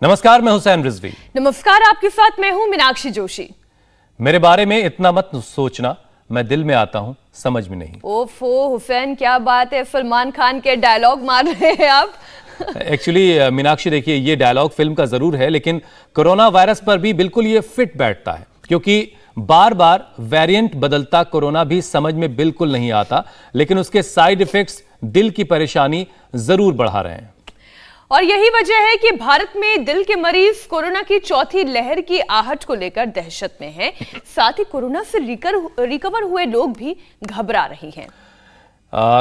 नमस्कार, मैं हुसैन रिजवी। नमस्कार, आपके साथ मैं हूं मीनाक्षी जोशी। मेरे बारे में इतना मत सोचना, मैं दिल में आता हूं, समझ में नहीं। ओफो हुसैन, क्या बात है, सलमान खान के डायलॉग मार रहे हैं आप। एक्चुअली मीनाक्षी देखिए, ये डायलॉग फिल्म का जरूर है, लेकिन कोरोना वायरस पर भी बिल्कुल ये फिट बैठता है, क्योंकि बार बार वेरिएंट बदलता कोरोना भी समझ में बिल्कुल नहीं आता, लेकिन उसके साइड इफेक्ट्स दिल की परेशानी जरूर बढ़ा रहे हैं। और यही वजह है कि भारत में दिल के मरीज कोरोना की चौथी लहर की आहट को लेकर दहशत में हैं। साथ ही कोरोना से रिकवर हुए लोग भी घबरा रहे हैं।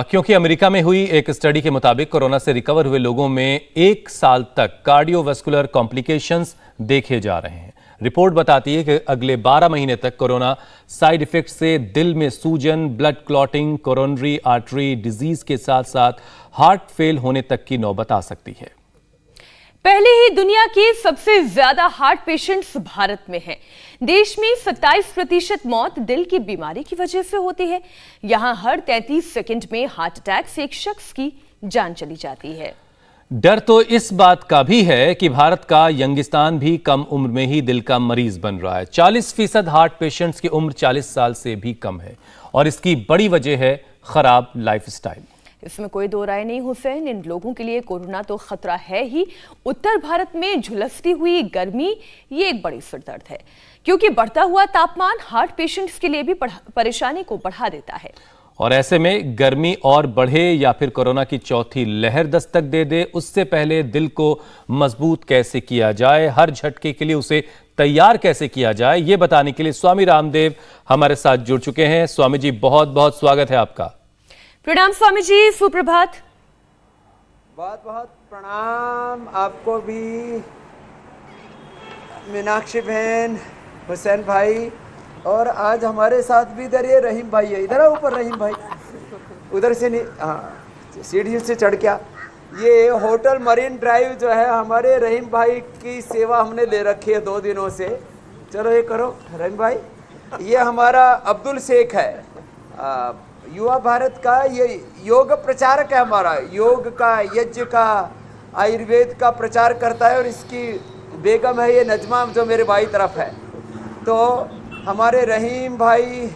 क्योंकि अमेरिका में हुई एक स्टडी के मुताबिक कोरोना से रिकवर हुए लोगों में 1 साल तक कार्डियोवैस्कुलर कॉम्प्लिकेशंस देखे जा रहे हैं। रिपोर्ट बताती है कि अगले 12 महीने तक कोरोना साइड इफेक्ट से दिल में सूजन, blood clotting, coronary artery disease के साथ साथ हार्ट फेल होने तक की नौबत आ सकती है। पहले ही दुनिया के सबसे ज्यादा हार्ट पेशेंट्स भारत में हैं। देश में 27% मौत दिल की बीमारी की वजह से होती है। यहां हर 33 सेकंड में हार्ट अटैक से एक शख्स की जान चली जाती है। डर तो इस बात का भी है कि भारत का यंगिस्तान भी कम उम्र में ही दिल का मरीज बन रहा है। 40% हार्ट पेशेंट्स की उम्र 40 साल से भी कम है, और इसकी बड़ी वजह है खराब लाइफस्टाइल। इसमें कोई दो राय नहीं हुसैन, इन लोगों के लिए कोरोना तो खतरा है ही। उत्तर भारत में झुलसती हुई गर्मी ये एक बड़ी सिरदर्द है, क्योंकि बढ़ता हुआ तापमान हार्ट पेशेंट्स के लिए भी परेशानी को बढ़ा देता है। और ऐसे में गर्मी और बढ़े या फिर कोरोना की चौथी लहर दस्तक दे दे, उससे पहले दिल को मजबूत कैसे किया जाए, हर झटके के लिए उसे तैयार कैसे किया जाए, ये बताने के लिए स्वामी रामदेव हमारे साथ जुड़ चुके हैं। स्वामी जी, बहुत बहुत स्वागत है आपका। प्रणाम स्वामी जी, सुप्रभात। बहुत बहुत प्रणाम आपको भी, मीनाक्षी बहन, हुसैन भाई, और आज हमारे साथ भी इधर ये रहीम भाई है। इधर ऊपर रहीम भाई, उधर से नहीं, हाँ सीढ़ी से चढ़ क्या। ये होटल मरीन ड्राइव जो है, हमारे रहीम भाई की सेवा हमने ले रखी है 2 दिनों से। चलो ये करो रहीम भाई। ये हमारा अब्दुल शेख है, युवा भारत का ये योग प्रचारक है। हमारा योग का, यज्ञ का, आयुर्वेद का प्रचार करता है, और इसकी बेगम है ये नजमा, जो मेरे बाई तरफ है। तो हमारे रहीम भाई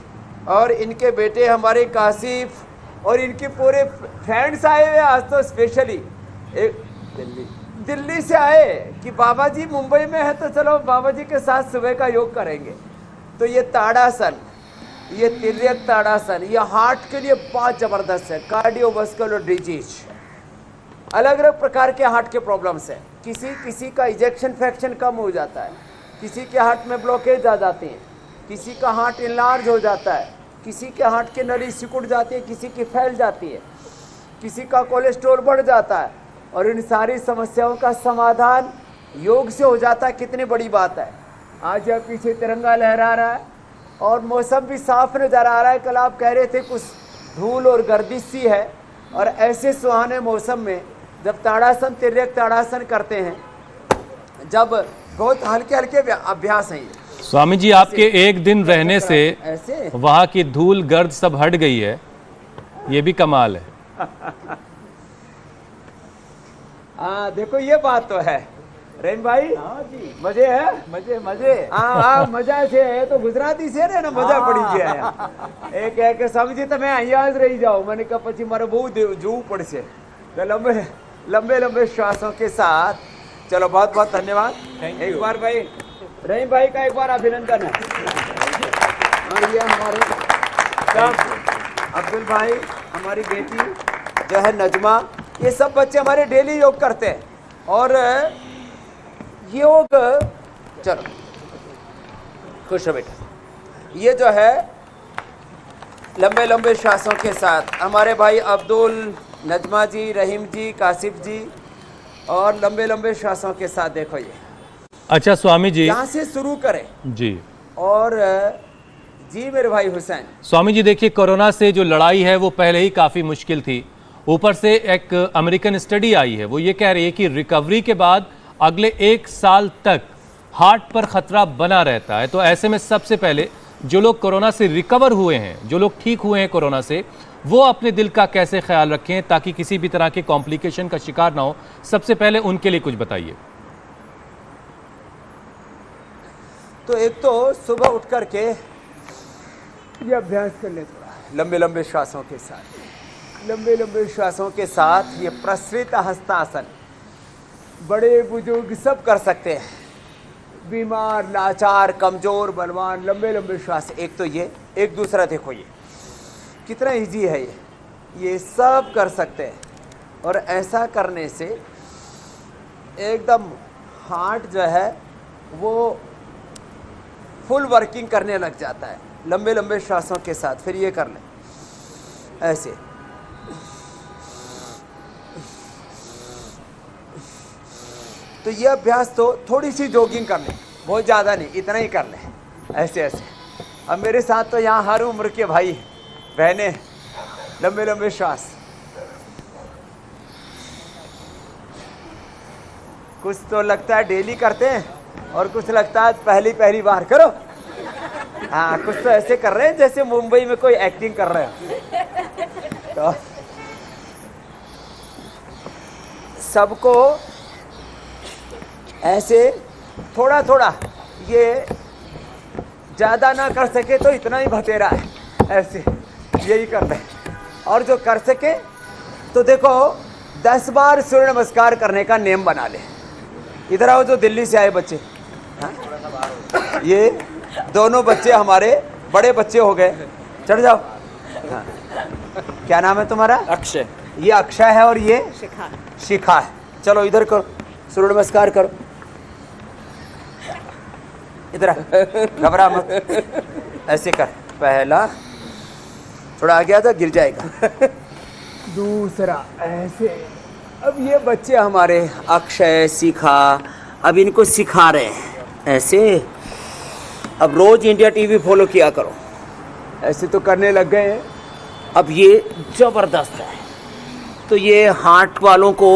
और इनके बेटे हमारे कासिफ और इनके पूरे फ्रेंड्स आए हुए आज तो स्पेशली एक दिल्ली से आए कि बाबा जी मुंबई में है, तो चलो बाबा जी के साथ सुबह का योग करेंगे। तो ये ताड़ासन, ये तिर्यक ताड़ासन, ये हार्ट के लिए बहुत ज़बरदस्त है। कार्डियोवैस्कुलर डिजीज, अलग अलग प्रकार के हार्ट के प्रॉब्लम्स हैं। किसी का इजेक्शन फ्रैक्शन कम हो जाता है, किसी के हार्ट में ब्लॉकेज आ जाती है, किसी का हार्ट इनलार्ज हो जाता है, किसी के हार्ट की नली सिकुड़ जाती है, किसी की फैल जाती है, किसी का कोलेस्ट्रॉल बढ़ जाता है, और इन सारी समस्याओं का समाधान योग से हो जाता है। कितनी बड़ी बात है। आज यह पीछे तिरंगा लहरा रहा है और मौसम भी साफ नज़र आ रहा है। कल आप कह रहे थे कुछ धूल और गर्दिश सी है, और ऐसे सुहाने मौसम में जब ताड़ासन, तिर्यक ताड़ासन करते हैं, जब बहुत हल्के हल्के अभ्यास हैं। स्वामी जी, आपके एक दिन रहने से वहां की धूल गर्द सब हट गई है, ये भी कमाल है। हाँ देखो, ये बात तो है रेन भाई। जी मजे है, मजे मजे। हाँ मजा से है तो गुजराती से ना मजा पड़ी गया। एक एक समझी तो मैं अहिया ज रही जाऊँ। मैंने कहा पची मारे बहुत जू पड़ से। तो लंबे लंबे लंबे श्वासों के साथ चलो। बहुत बहुत धन्यवाद एक बार भाई, रहीम भाई का एक बार अभिनंदन है। और ये हमारे अब्दुल भाई, हमारी बेटी जो है नजमा, ये सब बच्चे हमारे डेली योग करते हैं। और योग, चलो खुश हो बेटा। ये जो है लंबे लंबे श्वासों के साथ हमारे भाई अब्दुल, नजमा जी, रहीम जी, कासिफ जी, और लंबे लंबे श्वासों के साथ देखो ये। अच्छा स्वामी जी, यहाँ से शुरू करें जी। और जी मेरे भाई हुसैन। स्वामी जी देखिए, कोरोना से जो लड़ाई है वो पहले ही काफी मुश्किल थी। ऊपर से एक अमेरिकन स्टडी आई है, वो ये कह रही है कि रिकवरी के बाद अगले 1 साल तक हार्ट पर खतरा बना रहता है। तो ऐसे में सबसे पहले जो लोग कोरोना से रिकवर हुए हैं, जो लोग ठीक हुए हैं कोरोना से, वो अपने दिल का कैसे ख्याल रखें ताकि किसी भी तरह के कॉम्प्लिकेशन का शिकार ना हो। सबसे पहले उनके लिए कुछ बताइए। तो एक तो सुबह उठ करके ये अभ्यास कर ले थोड़ा, लंबे लंबे श्वासों के साथ, लंबे लंबे श्वासों के साथ ये प्रसरित हस्तासन बड़े बुजुर्ग सब कर सकते हैं, बीमार, लाचार, कमजोर, बलवान, लंबे लंबे श्वास। एक तो ये, एक दूसरा देखो ये कितना इजी है, ये सब कर सकते हैं। और ऐसा करने से एकदम हार्ट जो है वो फुल वर्किंग करने लग जाता है, लंबे लंबे श्वासों के साथ। फिर ये कर लें ऐसे, तो ये अभ्यास तो थोड़ी सी जॉगिंग कर लें, बहुत ज़्यादा नहीं, इतना ही कर लें ऐसे ऐसे। अब मेरे साथ तो यहाँ हर उम्र के भाई बहनें लंबे लंबे श्वास, कुछ तो लगता है डेली करते हैं और कुछ लगता है पहली बार करो। हाँ, कुछ तो ऐसे कर रहे हैं जैसे मुंबई में कोई एक्टिंग कर रहे हैं। तो सबको ऐसे थोड़ा थोड़ा, ये ज़्यादा ना कर सके तो इतना ही भतेरा है, ऐसे यही कर ले। और जो कर सके तो देखो 10 बार सूर्य नमस्कार करने का नियम बना ले। इधर आओ जो दिल्ली से आए बच्चे, हाँ? ये दोनों बच्चे हमारे बड़े बच्चे हो गए, चढ़ जाओ। हाँ। क्या नाम है तुम्हारा? अक्षय। ये अक्षय है और ये शिखा है। चलो इधर करो, सूर्य नमस्कार करो, इधर आ, घबरा मत, ऐसे कर। पहला, थोड़ा आ गया था, गिर जाएगा। दूसरा ऐसे। अब ये बच्चे हमारे अक्षय, शिखा, अब इनको सिखा रहे हैं ऐसे। अब रोज इंडिया टीवी फॉलो किया करो, ऐसे तो करने लग गए हैं। अब ये जबरदस्त है। तो ये हार्ट वालों को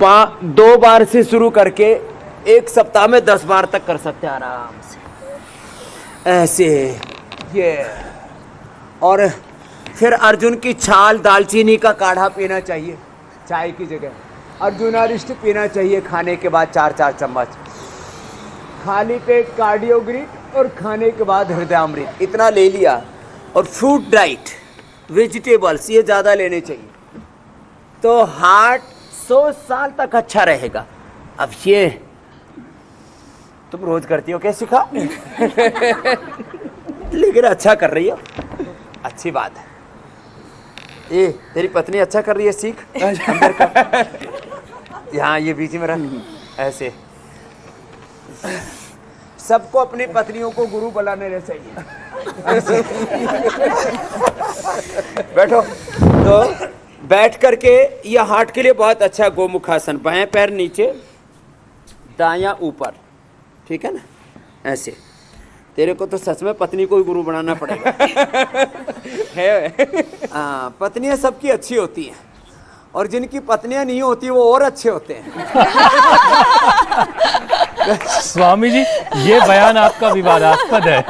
2 बार से शुरू करके 1 सप्ताह में 10 बार तक कर सकते हैं आराम से ऐसे। ये और फिर अर्जुन की छाल, दालचीनी का काढ़ा पीना चाहिए चाय की जगह। अर्जुनारिष्ट पीना चाहिए खाने के बाद 4-4 चम्मच। खाली पेट कार्डियोग्रिट और खाने के बाद हृदयामृत, इतना ले लिया। और फ्रूट डाइट, वेजिटेबल्स ये ज़्यादा लेने चाहिए, तो हार्ट 100 साल तक अच्छा रहेगा। अब ये तुम रोज करती हो क्या सिखा? लेकिन अच्छा कर रही हो, अच्छी बात है। ए, तेरी पत्नी अच्छा कर रही है, सीख अंदर का। यहाँ ये बीच में रख ऐसे। सबको अपनी पत्नियों को गुरु बनाने चाहिए। ऐसे। बैठो। तो बैठ करके यह हार्ट के लिए बहुत अच्छा गोमुखासन, बाएं पैर नीचे, दायां ऊपर, ठीक है ना, ऐसे। तेरे को तो सच में पत्नी को ही गुरु बनाना पड़ेगा। हाँ, पत्नियां सबकी अच्छी होती हैं और जिनकी पत्नियां नहीं होती वो और अच्छे होते हैं। स्वामी जी, ये बयान आपका विवादास्पद है।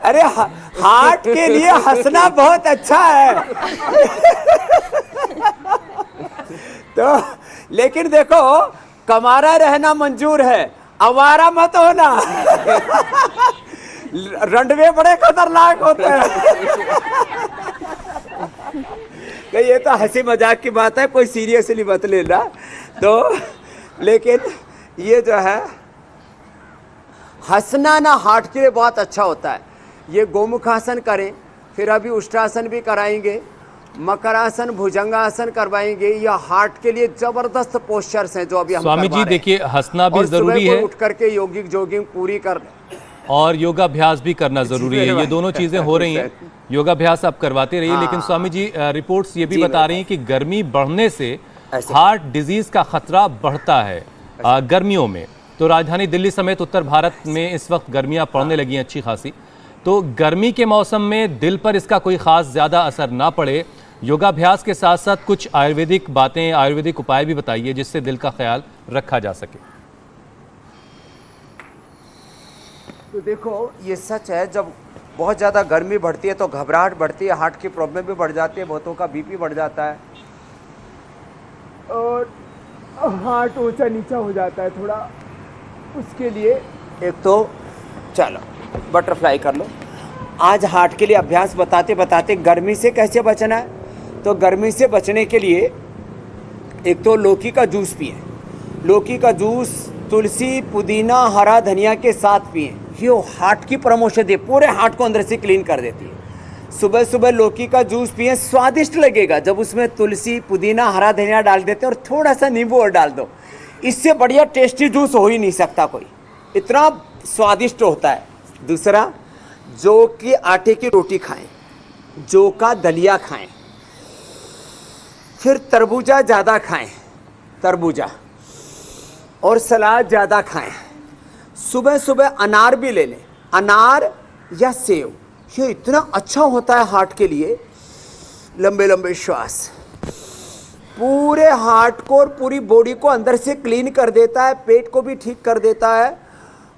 अरे हार्ट के लिए हंसना बहुत अच्छा है। तो लेकिन देखो, कमारा रहना मंजूर है, आवारा मत होना। रंडवे बड़े खतरनाक होते हैं। ये तो हंसी मजाक की बात है, कोई सीरियसली मत लेना। तो लेकिन ये जो है हंसना ना हार्ट के लिए बहुत अच्छा होता है। ये गोमुखासन करें, फिर अभी उष्टासन भी कराएंगे, मकरासन, भुजंगासन करवाएंगे। यह हार्ट के लिए जबरदस्त पोस्चर्स हैं जो अभी हम स्वामी जी देखिए, हंसना भी जरूरी है, उठ करके योगिक जॉगिंग पूरी कर, और योगाभ्यास भी करना जरूरी है। ये दोनों चीजें हो रही हैं। योगाभ्यास आप करवाते रहिए। लेकिन स्वामी जी, रिपोर्ट्स ये भी बता रही हैं कि गर्मी बढ़ने से हार्ट डिजीज का खतरा बढ़ता है गर्मियों में। तो राजधानी दिल्ली समेत उत्तर भारत में इस वक्त गर्मियां पड़ने लगी हैं अच्छी खासी। तो गर्मी के मौसम में दिल पर इसका कोई खास ज्यादा असर ना पड़े, योगाभ्यास के साथ साथ कुछ आयुर्वेदिक बातें, आयुर्वेदिक उपाय भी बताइए जिससे दिल का ख्याल रखा जा सके। तो देखो, ये सच है, जब बहुत ज़्यादा गर्मी बढ़ती है तो घबराहट बढ़ती है, हार्ट की प्रॉब्लम भी बढ़ जाती है, बहुतों का बीपी बढ़ जाता है। और हार्ट ऊंचा नीचा हो जाता है थोड़ा, उसके लिए एक तो चलो बटरफ्लाई कर लो। आज हार्ट के लिए अभ्यास बताते बताते गर्मी से कैसे बचना है, तो गर्मी से बचने के लिए एक तो लौकी का जूस पिए। लौकी का जूस तुलसी पुदीना हरा धनिया के साथ पिए, ये हार्ट की प्रमोशन दे, पूरे हार्ट को अंदर से क्लीन कर देती है। सुबह सुबह लौकी का जूस पिए, स्वादिष्ट लगेगा जब उसमें तुलसी पुदीना हरा धनिया डाल देते हैं और थोड़ा सा नींबू और डाल दो। इससे बढ़िया टेस्टी जूस हो ही नहीं सकता कोई, इतना स्वादिष्ट होता है। दूसरा, जौ के आटे की रोटी खाएं, जौ का दलिया खाएं, फिर तरबूजा ज़्यादा खाएं, तरबूजा और सलाद ज़्यादा खाएं। सुबह सुबह अनार भी ले लें, अनार या सेव, ये इतना अच्छा होता है हार्ट के लिए। लंबे लंबे श्वास, पूरे हार्ट को और पूरी बॉडी को अंदर से क्लीन कर देता है, पेट को भी ठीक कर देता है।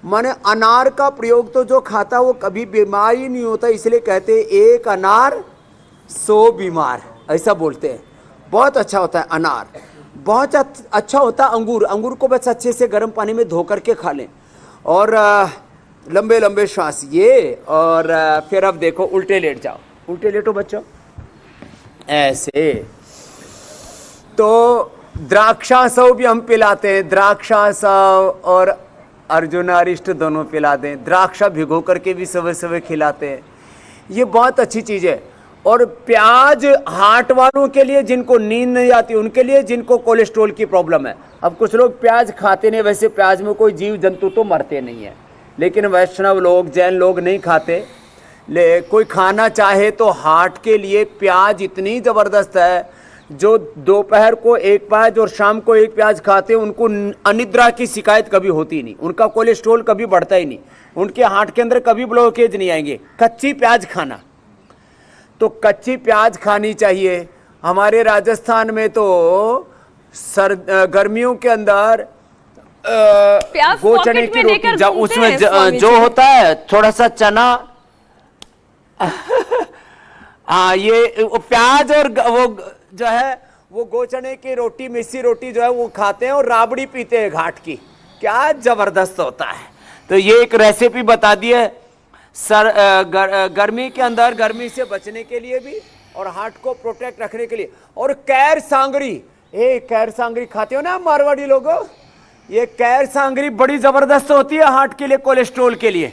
माने अनार का प्रयोग तो जो खाता है वो कभी बीमार ही नहीं होता, इसलिए कहते हैं एक अनार 100 बीमार, ऐसा बोलते हैं। बहुत अच्छा होता है अनार। बहुत अच्छा होता है अंगूर, अंगूर को बस अच्छे से गर्म पानी में धो करके खा लें। और लंबे लंबे श्वास ये, और फिर अब देखो उल्टे लेट जाओ, उल्टे लेटो बच्चों ऐसे। तो द्राक्षासव भी हम पिलाते हैं, द्राक्षासव और अर्जुनारिष्ट दोनों पिला दें। द्राक्षा भिगो करके भी सुबह सुबह खिलाते हैं, ये बहुत अच्छी चीज़ है। और प्याज हार्ट वालों के लिए, जिनको नींद नहीं आती उनके लिए, जिनको कोलेस्ट्रॉल की प्रॉब्लम है। अब कुछ लोग प्याज खाते नहीं, वैसे प्याज में कोई जीव जंतु तो मरते नहीं है, लेकिन वैष्णव लोग जैन लोग नहीं खाते। कोई खाना चाहे तो हार्ट के लिए प्याज इतनी ज़बरदस्त है, जो दोपहर को एक प्याज और शाम को एक प्याज खाते हैं उनको अनिद्रा की शिकायत कभी होती नहीं, उनका कोलेस्ट्रॉल कभी बढ़ता ही नहीं, उनके हार्ट के अंदर कभी ब्लॉकेज नहीं आएंगे। कच्ची प्याज खाना, तो कच्ची प्याज खानी चाहिए। हमारे राजस्थान में तो गर्मियों के अंदर गोचने की रोटी, उसमें जो होता है थोड़ा सा चना हाँ, ये प्याज और वो जो है वो गोचने की रोटी, मिस्सी रोटी जो है वो खाते हैं और राबड़ी पीते हैं घाट की, क्या जबरदस्त होता है। तो ये एक रेसिपी बता दी है गर्मी के अंदर, गर्मी से बचने के लिए भी और हार्ट को प्रोटेक्ट रखने के लिए। और कैर सांगरी, कैर सांगरी खाते हो ना मारवाड़ी लोगों, ये कैर सांगरी बड़ी जबरदस्त होती है हार्ट के लिए, कोलेस्ट्रॉल के लिए।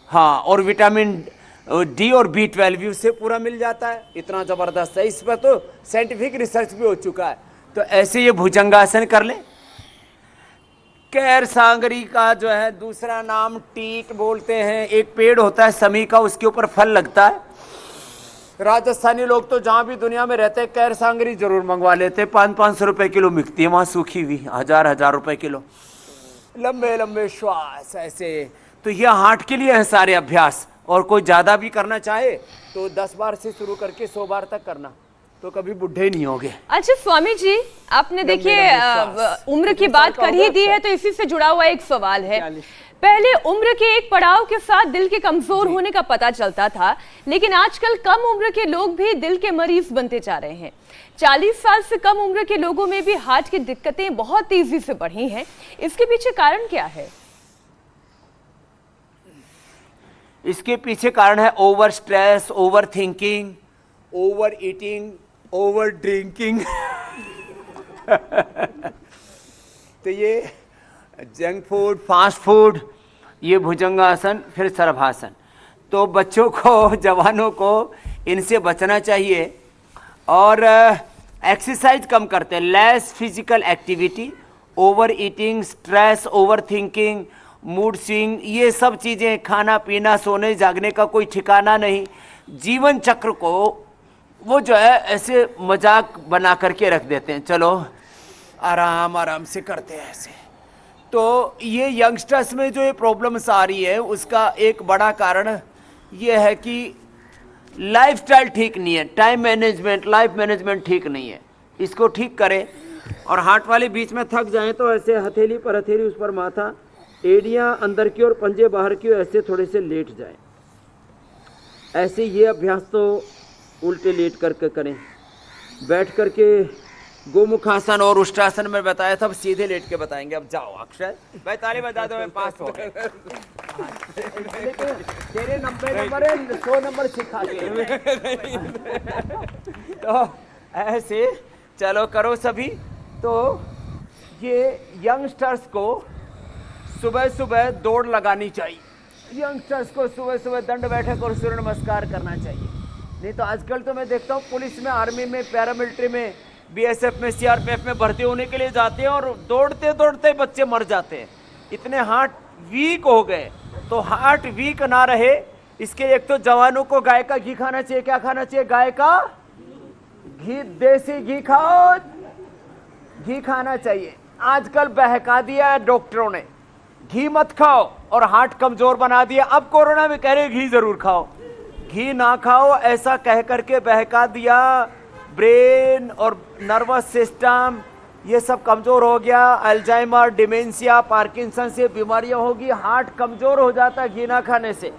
हाँ, और विटामिन डी और B12 भी उससे पूरा मिल जाता है, इतना जबरदस्त है। इस पर तो साइंटिफिक रिसर्च भी हो चुका है। तो ऐसे ये भुजंगासन कर लें। कैर सांगरी का जो है दूसरा नाम टीट बोलते हैं। एक पेड़ होता है समी का, उसके ऊपर फल लगता है। राजस्थानी लोग तो जहां भी दुनिया में रहते हैं कैर सांगरी जरूर मंगवा लेते हैं, 500-500 रुपए किलो बिकती है वहां, सूखी हुई 1000-1000 रुपए किलो। लंबे लंबे श्वास ऐसे। तो यह हार्ट के लिए है सारे अभ्यास। और कोई ज्यादा भी करना चाहे तो 10 बार से शुरू करके 100 बार तक करना, तो कभी बुढ़े नहीं होगे। अच्छा स्वामी जी, आपने देखिए उम्र की बात कर ही दी है, तो इसी से जुड़ा हुआ एक सवाल है। पहले उम्र के एक पड़ाव के साथ दिल के कमजोर होने का पता चलता था, लेकिन आजकल कम उम्र के लोग भी दिल के मरीज बनते जा रहे हैं। 40 साल से कम उम्र के लोगों में भी हार्ट की दिक्कतें बहुत तेजी से बढ़ी हैं। इसके पीछे कारण क्या है? इसके पीछे कारण है over stress, over thinking, over eating, over drinking. तो ये जंक फूड, फास्ट फूड, ये भुजंगासन, फिर सर्वासन। तो बच्चों को, जवानों को इनसे बचना चाहिए। और एक्सरसाइज कम करते हैं, less physical activity, over eating, stress, over thinking, mood swing, ये सब चीज़ें, खाना पीना, सोने जागने का कोई ठिकाना नहीं। जीवन चक्र को वो जो है ऐसे मजाक बना करके रख देते हैं, चलो आराम आराम से करते हैं ऐसे। तो ये यंगस्टर्स में जो ये प्रॉब्लम्स आ रही है, उसका एक बड़ा कारण ये है कि लाइफस्टाइल ठीक नहीं है, टाइम मैनेजमेंट, लाइफ मैनेजमेंट ठीक नहीं है। इसको ठीक करें। और हार्ट वाले बीच में थक जाएं तो ऐसे हथेली पर हथेली, उस पर माथा, एड़ियाँ अंदर की ओर, पंजे बाहर की ओर, ऐसे थोड़े से लेट जाएं। ऐसे ये अभ्यास तो उल्टे लेट करके करें। बैठ करके गोमुखासन और उष्ट्रासन में बताया था, अब सीधे लेट के बताएंगे। अब जाओ अक्षय, भाई ताली बजा दो, मैं पास हो गया। तेरे 90 नंबर है, 100 नंबर सिखा दिए। तो ऐसे चलो करो सभी। तो ये यंगस्टर्स को सुबह सुबह दौड़ लगानी चाहिए। यंगस्टर्स को सुबह सुबह दंड बैठक और सूर्य नमस्कार करना चाहिए। नहीं तो आजकल तो मैं देखता हूँ पुलिस में, आर्मी में, पैरामिलिट्री में, बीएसएफ में, सीआरपीएफ में भर्ती होने के लिए जाते हैं और दौड़ते दौड़ते बच्चे मर जाते हैं, इतने हार्ट वीक हो गए। तो हार्ट वीक ना रहे इसके एक तो जवानों को गाय का घी खाना चाहिए। क्या खाना चाहिए? गाय का घी, देसी घी खाओ, घी खाना चाहिए। आजकल बहका दिया है डॉक्टरों ने, घी मत खाओ और हार्ट कमजोर बना दिया। अब कोरोना में कह रहे घी जरूर खाओ, घी ना खाओ ऐसा कह करके बहका दिया। ब्रेन और नर्वस सिस्टम ये सब कमजोर हो गया। अल्जाइमर, डिमेंशिया, पार्किंसन से बीमारियां होगी। हार्ट कमजोर हो जाता है घी ना खाने से,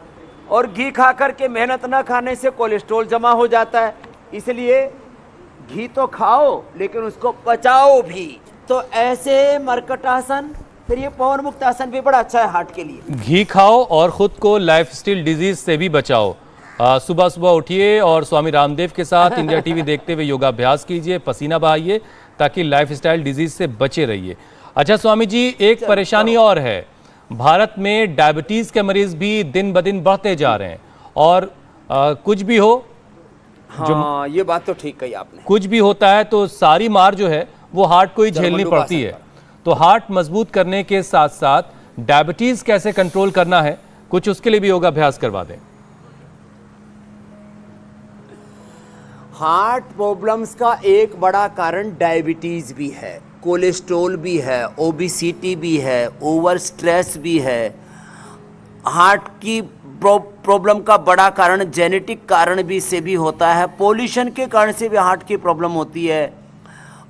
और घी खा करके मेहनत ना खाने से कोलेस्ट्रॉल जमा हो जाता है। इसलिए घी तो खाओ लेकिन उसको पचाओ भी। तो ऐसे मरकटासन, फिर ये पवन मुक्त आसन भी बड़ा अच्छा है हार्ट के लिए। घी खाओ और खुद को लाइफस्टाइल डिजीज से भी बचाओ। सुबह सुबह उठिए और स्वामी रामदेव के साथ इंडिया टीवी देखते हुए योगाभ्यास कीजिए, पसीना बहाइए ताकि लाइफस्टाइल डिजीज से बचे रहिए। अच्छा स्वामी जी, एक परेशानी और है, भारत में डायबिटीज के मरीज भी दिन ब दिन बढ़ते जा रहे हैं और कुछ भी हो, हाँ ये बात तो ठीक कही आपने, कुछ भी होता है तो सारी मार जो है वो हार्ट को ही झेलनी पड़ती है। तो हार्ट मजबूत करने के साथ साथ डायबिटीज कैसे कंट्रोल करना है, कुछ उसके लिए भी योगाभ्यास करवा दें। हार्ट प्रॉब्लम्स का एक बड़ा कारण डायबिटीज भी है, कोलेस्ट्रॉल भी है, ओबेसिटी भी है, ओवर स्ट्रेस भी है। हार्ट की प्रॉब्लम का बड़ा कारण जेनेटिक कारण भी से भी होता है। पोल्यूशन के कारण से भी हार्ट की प्रॉब्लम होती है,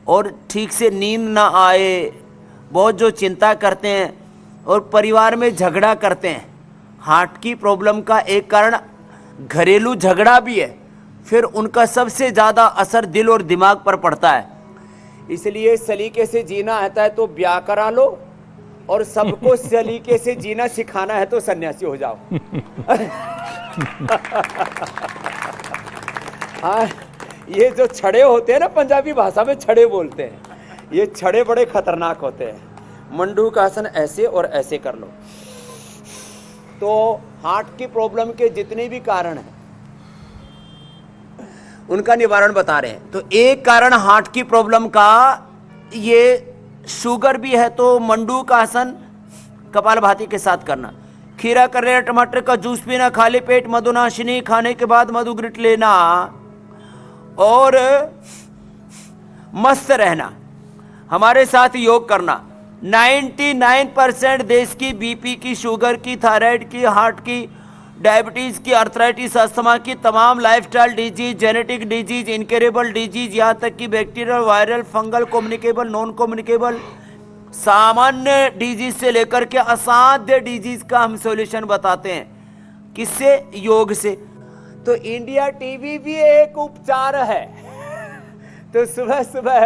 और ठीक से नींद ना आए, बहुत जो चिंता करते हैं और परिवार में झगड़ा करते हैं। हार्ट की प्रॉब्लम का एक कारण घरेलू झगड़ा भी है, फिर उनका सबसे ज़्यादा असर दिल और दिमाग पर पड़ता है। इसलिए सलीके से जीना आता है तो ब्याह करा लो, और सबको सलीके से जीना सिखाना है तो सन्यासी हो जाओ। हाँ, ये जो छड़े होते हैं ना, पंजाबी भाषा में छड़े बोलते हैं, ये छड़े बड़े खतरनाक होते हैं। मंडूक आसन ऐसे और ऐसे कर लो। तो हार्ट की प्रॉब्लम के जितने भी कारण हैं उनका निवारण बता रहे हैं। तो एक कारण हार्ट की प्रॉब्लम का ये शुगर भी है, तो मंडूक आसन कपालभाति के साथ करना। खीरा, करेला, टमाटर का जूस पीना, खाली पेट मधुनाशिनी खाने के बाद मधु ग्रिट लेना और मस्त रहना। हमारे साथ योग करना। 99% देश की बीपी की, शुगर की, थायराइड की, हार्ट की, डायबिटीज की, अर्थराइटिस, अस्थमा की, तमाम lifestyle disease, genetic disease, incurable disease, यहाँ तक कि bacterial, viral, fungal, communicable, non communicable, सामान्य डिजीज से लेकर के असाध्य डिजीज का हम सॉल्यूशन बताते हैं। किससे? योग से। तो इंडिया टीवी भी एक उपचार है। तो सुबह सुबह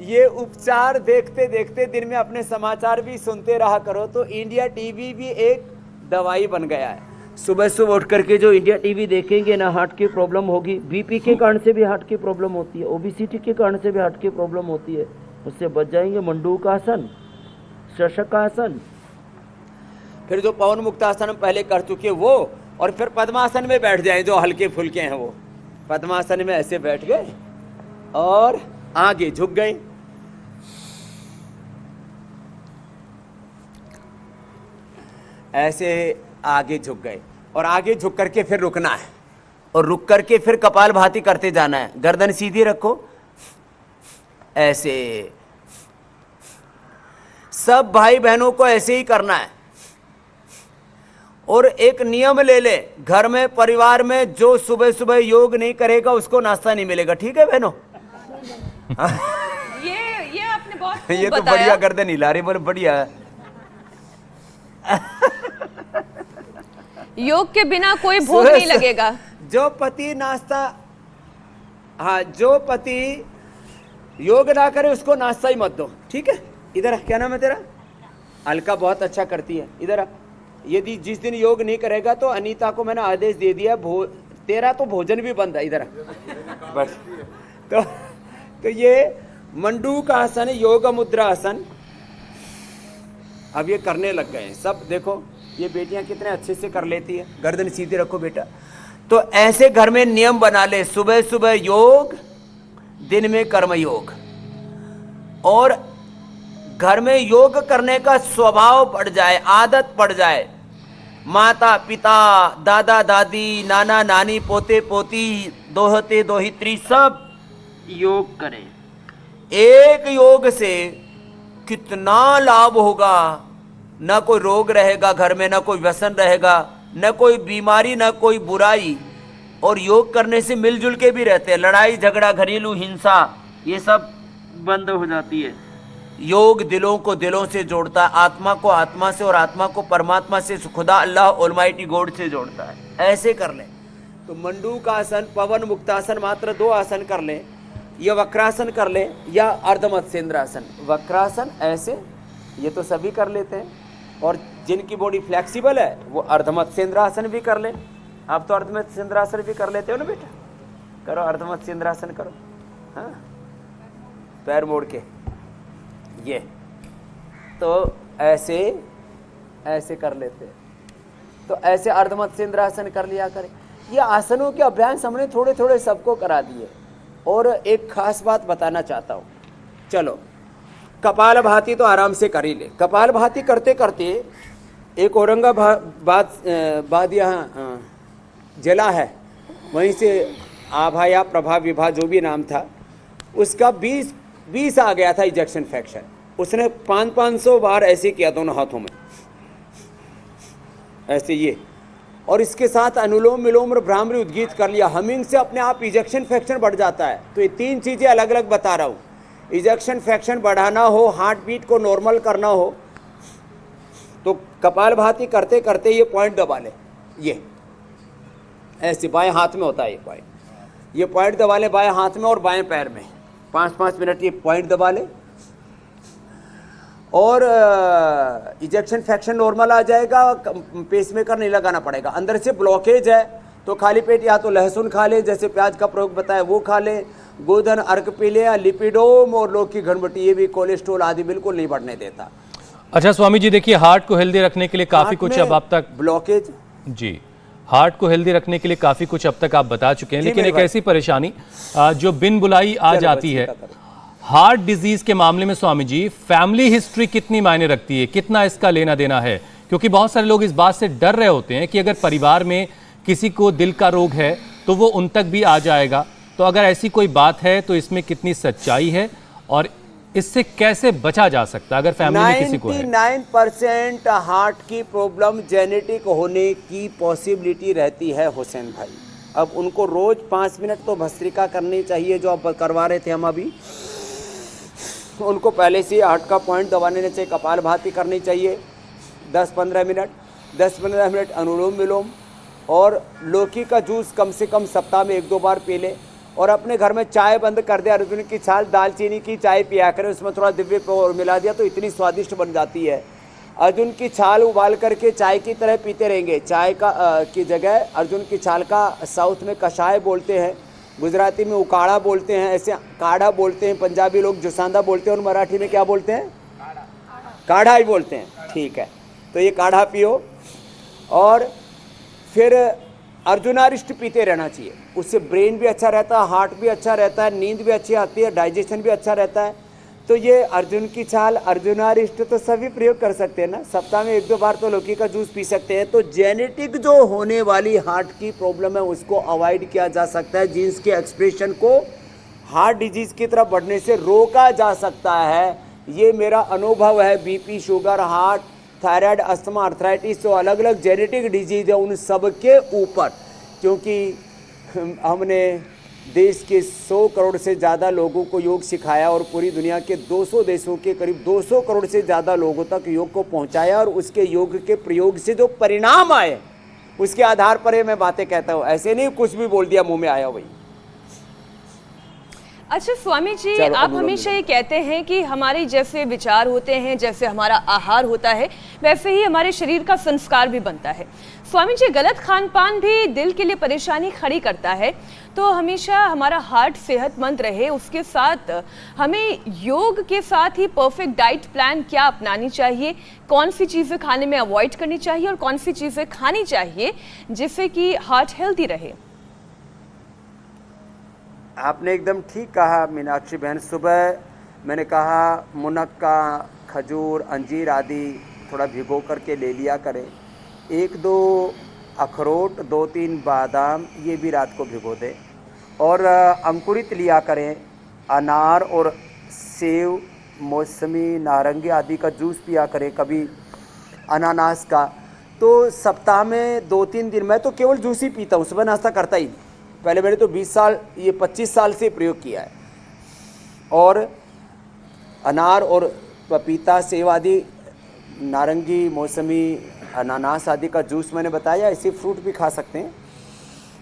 ये उपचार देखते देखते दिन में अपने समाचार भी सुनते रहा करो, तो इंडिया टीवी भी एक दवाई बन गया है। सुबह सुबह उठ करके जो इंडिया टीवी देखेंगे ना, हार्ट की प्रॉब्लम होगी। बीपी के कारण से भी हार्ट की प्रॉब्लम होती है, ओबेसिटी के कारण से भी हार्ट की प्रॉब्लम होती है, उससे बच जाएंगे। मंडूक आसन, शशक आसन, फिर जो पवन मुक्त आसन हम पहले कर चुके वो, और फिर पद्मासन में बैठ जाएं जो हल्के फुल्के हैं वो। पद्मासन में ऐसे बैठ गए और आगे झुक गए, ऐसे आगे झुक गए, और आगे झुक करके फिर रुकना है, और रुक करके फिर कपालभाति करते जाना है। गर्दन सीधी रखो ऐसे। सब भाई बहनों को ऐसे ही करना है। और एक नियम ले ले, घर में, परिवार में जो सुबह सुबह योग नहीं करेगा उसको नाश्ता नहीं मिलेगा। ठीक है बहनों? ये आपने बहुत ये तो बढ़िया गर्दन हिला रही, बोले बढ़िया। योग के बिना कोई भूख नहीं लगेगा। जो पति नाश्ता, हाँ, जो पति योग ना करे उसको नाश्ता ही मत दो, ठीक है। इधर आ, क्या नाम है तेरा? अलका बहुत अच्छा करती है, इधर आ। यदि जिस दिन योग नहीं करेगा तो अनीता को मैंने आदेश दे दिया, तेरा तो भोजन भी बंद है, इधर आ बस। तो ये मंडू का आसन, योग मुद्रा आसन अब ये करने लग गए हैं सब। देखो ये बेटियां कितने अच्छे से कर लेती है। गर्दन सीधी रखो बेटा। तो ऐसे घर में नियम बना ले, सुबह सुबह योग, दिन में कर्म योग, और घर में योग करने का स्वभाव पड़ जाए, आदत पड़ जाए। माता पिता, दादा दादी, नाना नानी, पोते पोती, दोहते दोहित्री सब योग करें। एक योग से कितना लाभ होगा। न कोई रोग रहेगा घर में, न कोई व्यसन रहेगा, न कोई बीमारी, न कोई बुराई। और योग करने से मिलजुल के भी रहते हैं। लड़ाई झगड़ा, घरेलू हिंसा, ये सब बंद हो जाती है। योग दिलों को दिलों से जोड़ता है, आत्मा को आत्मा से, और आत्मा को परमात्मा से, खुदा अल्लाह ऑलमाइटी गॉड से जोड़ता है। ऐसे कर ले। तो मंडू का आसन, पवन मुक्तासन, मात्र 2 आसन कर ले। या वक्रासन कर ले या अर्धमत्स्येंद्रासन। वक्रासन ऐसे, ये तो सभी कर लेते हैं, और जिनकी बॉडी फ्लेक्सिबल है वो अर्धमत्स्येंद्रासन भी कर ले। आप तो अर्धमत्स्येंद्रासन भी कर लेते हो ना बेटा, करो अर्धमत्स्येंद्रासन करो। हाँ, पैर मोड़ के ये तो ऐसे ऐसे कर लेते हैं। तो ऐसे अर्धमत्स्येंद्रासन कर लिया करें। ये आसनों के अभ्यास हमने थोड़े थोड़े सबको करा दिए। और एक खास बात बताना चाहता हूँ। चलो कपालभाति तो आराम से कर ही ले। कपालभाति करते करते एक औरंगाबाद यहाँ जिला है, वहीं से आभा या प्रभा विभा जो भी नाम था उसका 20 आ गया था इजेक्शन फ्रैक्शन। उसने 500 बार ऐसे किया दोनों हाथों में ऐसे ये, और इसके साथ अनुलोम विलोम और भ्रामरी उद्गीत कर लिया। हमिंग से अपने आप इजेक्शन फ्रैक्शन बढ़ जाता है। तो ये 3 चीज़ें अलग अलग बता रहा हूँ। इजेक्शन फ्रैक्शन बढ़ाना हो, हार्ट बीट को नॉर्मल करना हो, तो कपालभाति करते करते ये पॉइंट दबा ले। ये ऐसे बाएं हाथ में होता है ये पॉइंट दबा ले बाएं हाथ में और बाएं पैर में 5-5 मिनट ये पॉइंट दबा ले, और इजेक्शन फ्रैक्शन नॉर्मल आ जाएगा। पेसमेकर नहीं लगाना पड़ेगा। अंदर से ब्लॉकेज है तो खाली पेट या तो लहसुन खा ले, जैसे प्याज का प्रयोग बताया वो खा ले, गोधन अर्क पी ले, या लिपिडोम और लौकी घनबटी, ये भी कोलेस्ट्रॉल आदि बिल्कुल नहीं बढ़ने देता। अच्छा स्वामी जी, देखिए हार्ट को हेल्दी रखने के लिए काफी कुछ अब आप तक ब्लॉकेज जी, हार्ट को हेल्दी रखने के लिए काफी कुछ अब तक आप बता चुके हैं, लेकिन एक ऐसी परेशानी जो बिन बुलाई आ जाती है हार्ट डिजीज के मामले में। स्वामी जी, फैमिली हिस्ट्री कितनी मायने रखती है, कितना इसका लेना देना है? क्योंकि बहुत सारे लोग इस बात से डर रहे होते हैं कि अगर परिवार में किसी को दिल का रोग है तो वो उन तक भी आ जाएगा। तो अगर ऐसी कोई बात है तो इसमें कितनी सच्चाई है और इससे कैसे बचा जा सकता है अगर फैमिली में किसी को है? 99% हार्ट की प्रॉब्लम जेनेटिक होने की पॉसिबिलिटी रहती है हुसैन भाई। अब उनको रोज 5 मिनट तो भस्त्रिका करनी चाहिए, जो आप करवा रहे थे हम अभी। उनको पहले से हार्ट का पॉइंट दबाने चाहिए, कपालभाति करनी चाहिए 10-15 मिनट, 10-15 मिनट अनुलोम विलोम, और लौकी का जूस कम से कम सप्ताह में 1-2 बार पी ले। और अपने घर में चाय बंद कर दे, अर्जुन की छाल दालचीनी की चाय पिया करें, उसमें थोड़ा दिव्य और मिला दिया तो इतनी स्वादिष्ट बन जाती है। अर्जुन की छाल उबाल करके चाय की तरह पीते रहेंगे। चाय का की जगह अर्जुन की छाल का साउथ में कषाय बोलते हैं, गुजराती में उकाड़ा बोलते हैं, ऐसे काढ़ा बोलते हैं, पंजाबी लोग जुसांदा बोलते हैं, और मराठी में क्या बोलते हैं? काढ़ा ही बोलते हैं। ठीक है, तो ये काढ़ा पियो, और फिर अर्जुनारिष्ट पीते रहना चाहिए। उससे ब्रेन भी अच्छा रहता है, हार्ट भी अच्छा रहता है, नींद भी अच्छी आती है, डाइजेशन भी अच्छा रहता है। तो ये अर्जुन की छाल, अर्जुनारिष्ट तो सभी प्रयोग कर सकते हैं ना। सप्ताह में 1-2 बार तो लौकी का जूस पी सकते हैं। तो जेनेटिक जो होने वाली हार्ट की प्रॉब्लम है उसको अवॉइड किया जा सकता है। जीन्स के एक्सप्रेशन को हार्ट डिजीज़ की तरफ बढ़ने से रोका जा सकता है। ये मेरा अनुभव है। BP, sugar, heart, thyroid, asthma, arthritis, जो अलग अलग जेनेटिक डिजीज है उन सब के ऊपर, क्योंकि हमने देश के 100 करोड़ से ज़्यादा लोगों को योग सिखाया और पूरी दुनिया के 200 देशों के करीब 200 करोड़ से ज़्यादा लोगों तक योग को पहुंचाया, और उसके योग के प्रयोग से जो परिणाम आए उसके आधार पर ये मैं बातें कहता हूँ। ऐसे नहीं कुछ भी बोल दिया मुंह में आया वही। अच्छा स्वामी जी, चलो, आप अनुलोम हमेशा ये कहते हैं कि हमारे जैसे विचार होते हैं, जैसे हमारा आहार होता है, वैसे ही हमारे शरीर का संस्कार भी बनता है। स्वामी जी, गलत खान पान भी दिल के लिए परेशानी खड़ी करता है, तो हमेशा हमारा हार्ट सेहतमंद रहे उसके साथ हमें योग के साथ ही परफेक्ट डाइट प्लान क्या अपनानी चाहिए, कौन सी चीज़ें खाने में अवॉइड करनी चाहिए और कौन सी चीज़ें खानी चाहिए जिससे कि हार्ट हेल्दी रहे? आपने एकदम ठीक कहा मीनाक्षी बहन। सुबह मैंने कहा मुनक्का, खजूर, अंजीर आदि थोड़ा भिगो करके ले लिया करें। 1-2 अखरोट, 2-3 बादाम ये भी रात को भिगो दें। और अंकुरित लिया करें। अनार और सेव, मौसमी, नारंगी आदि का जूस पिया करें, कभी अनानास का। तो सप्ताह में 2-3 दिन, मैं तो केवल जूस ही पीता हूँ, सुबह नाश्ता करता ही नहीं। पहले मैंने तो 20 साल, ये 25 साल से प्रयोग किया है। और अनार और पपीता, सेव आदि, नारंगी, मौसमी, अनानास आदि का जूस मैंने बताया, ऐसे फ्रूट भी खा सकते हैं।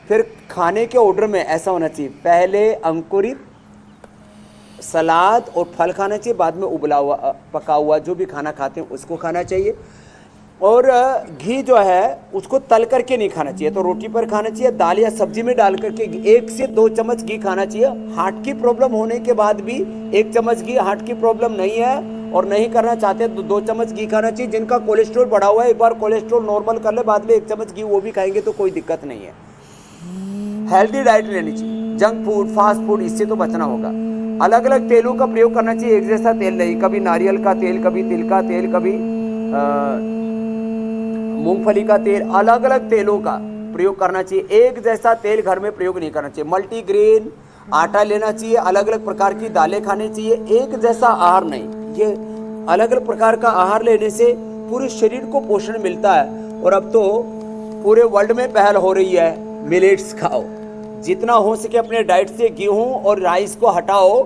फिर खाने के ऑर्डर में ऐसा होना चाहिए, पहले अंकुरित सलाद और फल खाना चाहिए, बाद में उबला हुआ पका हुआ जो भी खाना खाते हैं उसको खाना चाहिए। और घी जो है उसको तल करके नहीं खाना चाहिए, तो रोटी पर खाना चाहिए। दाल या सब्जी में डाल करके 1 से 2 चम्मच घी खाना चाहिए। हार्ट की प्रॉब्लम होने के बाद भी 1 चम्मच घी, हार्ट की प्रॉब्लम नहीं है और नहीं करना चाहते तो 2 चम्मच घी खाना चाहिए। जिनका कोलेस्ट्रॉल बढ़ा हुआ है, एक बार कोलेस्ट्रॉल नॉर्मल कर ले, बाद में 1 चम्मच घी वो भी खाएंगे तो कोई दिक्कत नहीं है। हेल्दी डाइट लेनी चाहिए, जंक फूड, फास्ट फूड इससे तो बचना होगा। अलग अलग तेलों का प्रयोग करना चाहिए, एक जैसा तेल नहीं, कभी नारियल का तेल, कभी तिल का तेल, कभी मूंगफली का तेल, अलग अलग तेलों का प्रयोग करना चाहिए। एक जैसा तेल घर में प्रयोग नहीं करना चाहिए। मल्टीग्रेन आटा लेना चाहिए, अलग अलग प्रकार की दालें खानी चाहिए, एक जैसा आहार नहीं। ये अलग अलग प्रकार का आहार लेने से पूरे शरीर को पोषण मिलता है। और अब तो पूरे वर्ल्ड में पहल हो रही है, मिलेट्स खाओ, जितना हो सके अपने डाइट से गेहूं और राइस को हटाओ,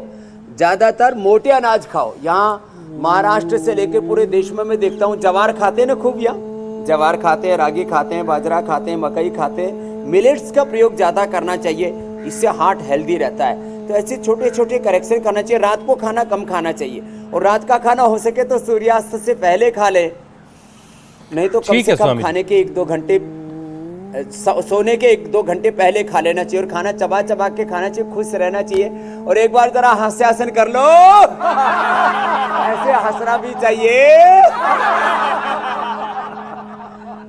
ज़्यादातर मोटे अनाज खाओ। यहाँ महाराष्ट्र से लेकर पूरे देश में मैं देखता हूँ जवार खाते हैं ना, खूब यहाँ जवार खाते हैं, रागी खाते हैं, बाजरा खाते हैं, मकई खाते हैं। मिलेट्स का प्रयोग ज़्यादा करना चाहिए, इससे हार्ट हेल्दी रहता है। तो ऐसे छोटे छोटे करेक्शन करना चाहिए। रात को खाना कम खाना चाहिए और रात का खाना हो सके तो सूर्यास्त से पहले खा ले, नहीं तो कम से कम खाने के 1-2 घंटे, सोने के 1-2 घंटे पहले खा लेना चाहिए। और खाना चबा चबा के खाना चाहिए, खुश रहना चाहिए। और एक बार जरा हास्यासन कर लो, ऐसे हंसना भी चाहिए।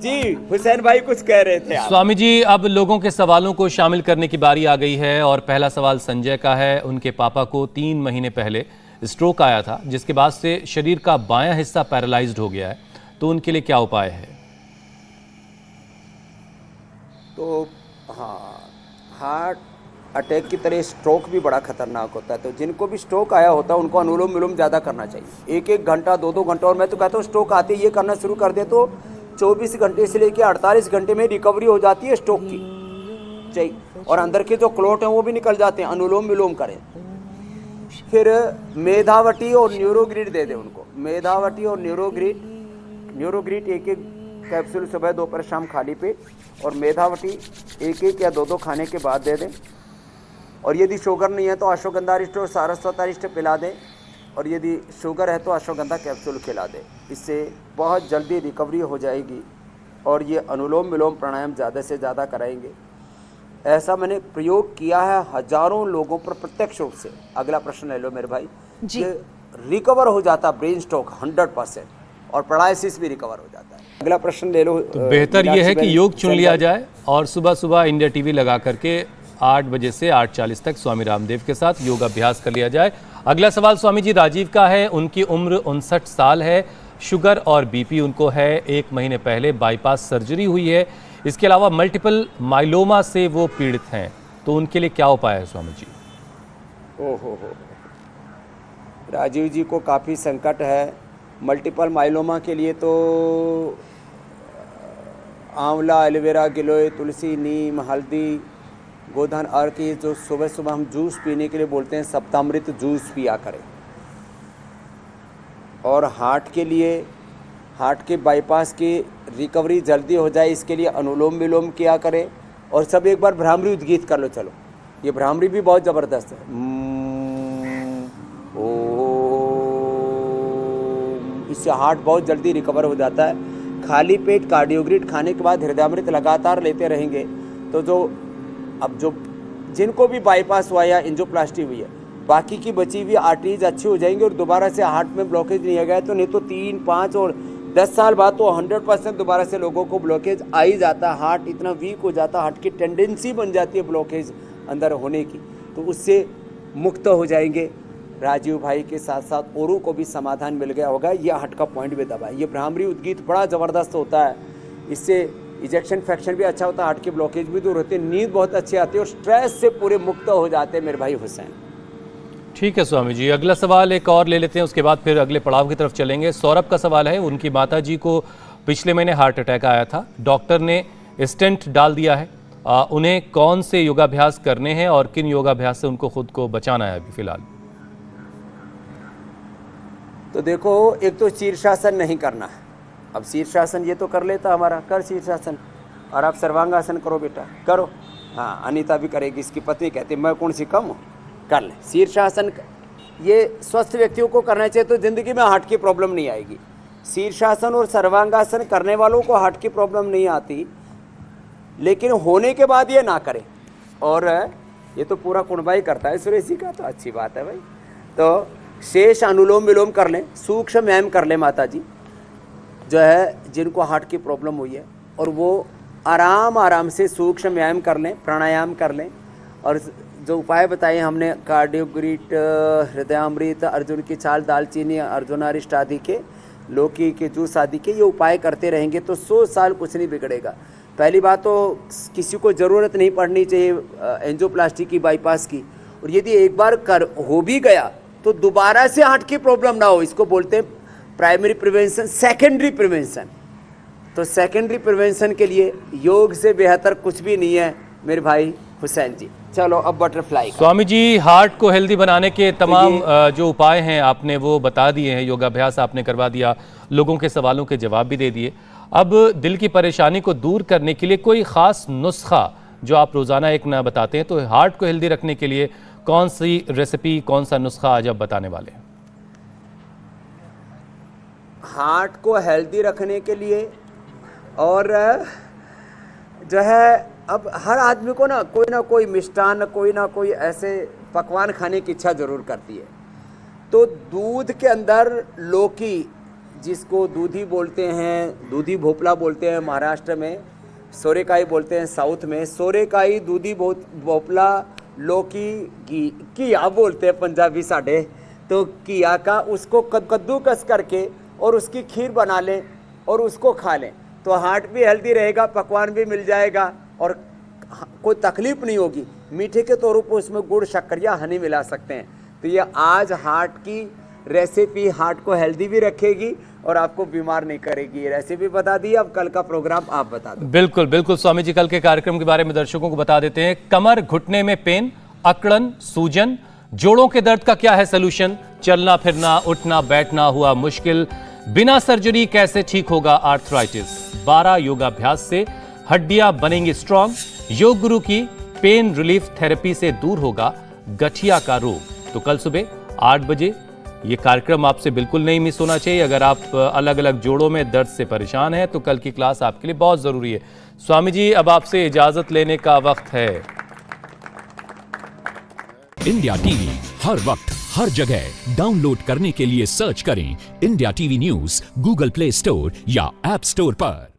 जी हुसैन भाई कुछ कह रहे थे आप। स्वामी जी, अब लोगों के सवालों को शामिल करने की बारी आ गई है और पहला सवाल संजय का है। उनके पापा को 3 महीने पहले स्ट्रोक आया था, जिसके बाद से शरीर का बायां हिस्सा पैरालाइज्ड हो गया है, तो उनके लिए क्या उपाय है? तो हाँ, हार्ट अटैक की तरह स्ट्रोक भी बड़ा खतरनाक होता है। तो जिनको भी स्ट्रोक आया होता है उनको अनुलोम विलोम ज़्यादा करना चाहिए, 1-1 घंटा, 2-2 घंटा। और मैं तो कहता हूँ स्ट्रोक आते ये करना शुरू कर दे तो 24 घंटे से लेकर 48 घंटे में रिकवरी हो जाती है स्ट्रोक की चाहिए। और अंदर के जो क्लॉट हैं वो भी निकल जाते हैं, अनुलोम विलोम करें। फिर मेधावटी और न्यूरोग्रिड दे दें उनको, मेधावटी और न्यूरोग्रिड 1-1 कैप्सूल सुबह, दोपहर, शाम खाली पेट, और मेधावटी 1-1 या 2-2 खाने के बाद दे दें। और यदि शुगर नहीं है तो अश्वगंधा अरिष्ट और सारस्वता अरिष्ट पिला दें। और यदि शुगर है तो अश्वगंधा कैप्सूल खिला दें, इससे बहुत जल्दी रिकवरी हो जाएगी। और ये अनुलोम विलोम प्राणायाम ज़्यादा से ज़्यादा कराएंगे। ऐसा मैंने प्रयोग किया है हजारों लोगों पर प्रत्यक्ष रूप से। अगला प्रश्न ले लो मेरे भाई जी। रिकवर हो जाता ब्रेन स्ट्रोक 100% और पैरालिसिस भी रिकवर हो जाता है। अगला प्रश्न ले लो। तो बेहतर यह है कि योग चुन लिया जाए और सुबह सुबह इंडिया टीवी लगा करके 8 बजे से 8:40 तक स्वामी रामदेव के साथ योग अभ्यास कर लिया जाए। अगला सवाल स्वामी जी राजीव का है। उनकी उम्र 59 साल है, शुगर और बीपी उनको है। 1 महीने पहले बाईपास सर्जरी हुई है। इसके अलावा मल्टीपल माइलोमा से वो पीड़ित हैं, तो उनके लिए क्या उपाय है स्वामी जी? ओहो, राजीव जी को काफ़ी संकट है। मल्टीपल माइलोमा के लिए तो आंवला, एलोवेरा, गिलोय, तुलसी, नीम, हल्दी, गोधन अर्क, ये जो सुबह सुबह हम जूस पीने के लिए बोलते हैं, सप्तामृत जूस पिया करें। और हार्ट के लिए, हार्ट के बाईपास की रिकवरी जल्दी हो जाए, इसके लिए अनुलोम विलोम किया करें। और सब एक बार भ्रामरी उद्गीत कर लो। चलो, ये भ्रामरी भी बहुत ज़बरदस्त है। इससे हार्ट बहुत जल्दी रिकवर हो जाता है। खाली पेट कार्डियोग्रिड खाने के बाद हृदयामृत लगातार लेते रहेंगे तो जो जिनको भी बाईपास हुआ या एंजियोप्लास्टी हुई है, बाकी की बची हुई आर्टरीज अच्छी हो जाएंगी और दोबारा से हार्ट में ब्लॉकेज नहीं आएगा। तो नहीं तो 3, 5 और 10 साल बाद तो 100% दोबारा से लोगों को ब्लॉकेज आ ही जाता है। हार्ट इतना वीक हो जाता है, हार्ट की टेंडेंसी बन जाती है ब्लॉकेज अंदर होने की, तो उससे मुक्त हो जाएंगे। राजीव भाई के साथ साथ औरों को भी समाधान मिल गया होगा। ये हार्ट का पॉइंट भी दबा है। ये भ्रामरी उद्गीत बड़ा ज़बरदस्त होता है, इससे इजेक्शन फ्रैक्शन भी अच्छा होता है, हार्ट की ब्लॉकेज भी दूर होती है, नींद बहुत अच्छी आती है और स्ट्रेस से पूरे मुक्त हो जाते हैं मेरे भाई हुसैन। ठीक है स्वामी जी, अगला सवाल एक और ले लेते हैं, उसके बाद फिर अगले पड़ाव की तरफ चलेंगे। सौरभ का सवाल है, उनकी माताजी को पिछले महीने हार्ट अटैक आया था, डॉक्टर ने स्टेंट डाल दिया है। उन्हें कौन से योगाभ्यास करने हैं और किन योगाभ्यास से उनको खुद को बचाना है अभी फिलहाल? तो देखो, एक तो शीर्षासन नहीं करना है। अब शीर्षासन ये तो कर लेता हमारा, कर शीर्षासन, और आप सर्वांगासन करो बेटा, करो। हाँ, अनीता भी करेगी, इसकी पत्नी कहती मैं कौन सी कम हूँ, कर ले शीर्षासन। ये स्वस्थ व्यक्तियों को करना चाहिए तो ज़िंदगी में हार्ट की प्रॉब्लम नहीं आएगी। शीर्षासन और सर्वांगासन करने वालों को हार्ट की प्रॉब्लम नहीं आती, लेकिन होने के बाद ये ना करें। और ये तो पूरा कुणबाई करता है सुरेशी का, तो अच्छी बात है भाई। तो शेष अनुलोम विलोम कर लें, सूक्ष्म व्यायाम कर लें माता जी, जो है जिनको हार्ट की प्रॉब्लम हुई है, और वो आराम से सूक्ष्म व्यायाम कर लें, प्राणायाम कर लें। और जो उपाय बताए हमने, कार्डियोग्रिड, हृदयामृत, अर्जुन की छाल, दालचीनी, अर्जुनारिष्ट आदि के, लौकी के जूस आदि के, ये उपाय करते रहेंगे तो 100 साल कुछ नहीं बिगड़ेगा। पहली बात तो किसी को ज़रूरत नहीं पड़नी चाहिए एंजियोप्लास्टी की, बाईपास की। और यदि एक बार हो भी गया तो दोबारा से हार्ट की प्रॉब्लम ना हो, इसको बोलते हैं प्राइमरी प्रिवेंशन, सेकेंडरी प्रिवेंशन। तो सेकेंडरी प्रिवेंशन के लिए योग से बेहतर कुछ भी नहीं है मेरे भाई हुसैन जी। चलो अब बटरफ्लाई। स्वामी जी, हार्ट को हेल्दी बनाने के तमाम जो उपाय हैं आपने वो बता दिए हैं, योगाभ्यास आपने करवा दिया, लोगों के सवालों के जवाब भी दे दिए। अब दिल की परेशानी को दूर करने के लिए कोई ख़ास नुस्खा जो आप रोज़ाना एक ना बताते हैं, तो हार्ट को हेल्दी रखने के लिए कौन सी रेसिपी, कौन सा नुस्खा आज आप बताने वाले हैं? हार्ट को हेल्दी रखने के लिए और जो है, अब हर आदमी को ना कोई मिष्टान, कोई ना कोई ऐसे पकवान खाने की इच्छा ज़रूर करती है। तो दूध के अंदर लौकी, जिसको दूधी बोलते हैं, दूधी भोपला बोलते हैं महाराष्ट्र में, सोरेकाई बोलते हैं साउथ में, सोरेकाई, दूधी भोपला, लौकी, घिया बोलते हैं पंजाबी साढ़े, तो घिया का उसको कद्दूकस करके और उसकी खीर बना लें और उसको खा लें तो हार्ट भी हेल्दी रहेगा, पकवान भी मिल जाएगा और कोई तकलीफ नहीं होगी। मीठे के तौर पर उसमें गुड़, शक्कर या हनी मिला सकते हैं। तो ये आज हार्ट की रेसिपी हार्ट को हेल्दी भी रखेगी और आपको बीमार नहीं करेगी। रेसिपी बता दी, अब कल का प्रोग्राम आप बता दो। बिल्कुल बिल्कुल स्वामी जी, कल के कार्यक्रम के बारे में दर्शकों को बता देते हैं। कमर घुटने में पेन, अकड़न, सूजन, जोड़ों के दर्द का क्या है सोल्यूशन? चलना फिरना, उठना बैठना हुआ मुश्किल, बिना सर्जरी कैसे ठीक होगा आर्थराइटिस? 12 योगाभ्यास से हड्डियां बनेंगी स्ट्रांग। योग गुरु की पेन रिलीफ थेरेपी से दूर होगा गठिया का रोग। तो कल सुबह 8 बजे ये कार्यक्रम आपसे बिल्कुल नहीं मिस होना चाहिए। अगर आप अलग अलग जोड़ों में दर्द से परेशान हैं तो कल की क्लास आपके लिए बहुत जरूरी है। स्वामी जी, अब आपसे इजाजत लेने का वक्त है। इंडिया टीवी हर वक्त हर जगह डाउनलोड करने के लिए सर्च करें India TV news Google play store या ऐप स्टोर पर।